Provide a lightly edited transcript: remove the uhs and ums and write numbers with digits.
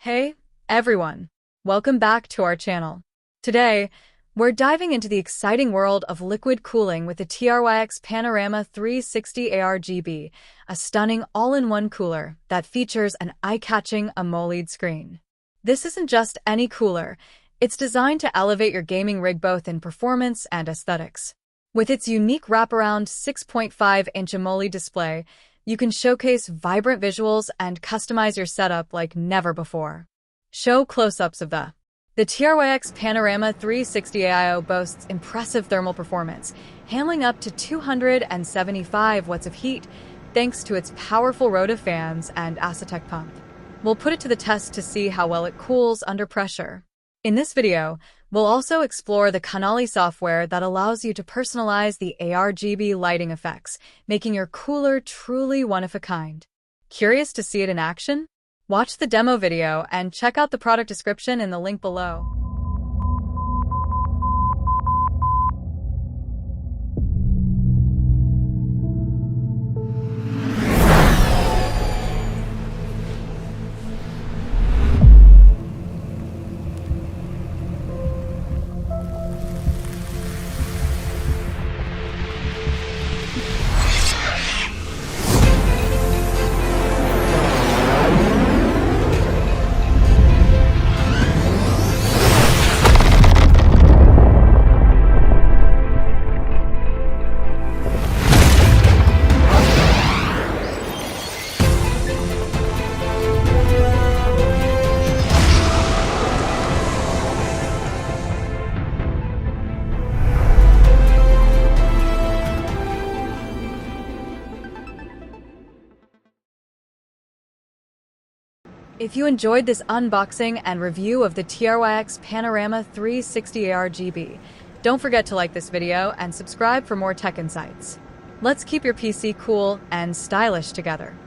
Hey, everyone! Welcome back to our channel. Today, we're diving into the exciting world of liquid cooling with the Tryx Panorama 360 ARGB, a stunning all-in-one cooler that features an eye-catching AMOLED screen. This isn't just any cooler, it's designed to elevate your gaming rig both in performance and aesthetics. With its unique wraparound 6.5-inch AMOLED display, you can showcase vibrant visuals and customize your setup like never before. Show close-ups of the Tryx Panorama 360 AIO boasts impressive thermal performance, handling up to 275 watts of heat thanks to its powerful rota fans and Acetec pump. We'll put it to the test to see how well it cools under pressure. In this video, we'll also explore the Kanali software that allows you to personalize the ARGB lighting effects, making your cooler truly one of a kind. Curious to see it in action? Watch the demo video and check out the product description in the link below. If you enjoyed this unboxing and review of the Tryx Panorama 360 ARGB, don't forget to like this video and subscribe for more tech insights. Let's keep your PC cool and stylish together.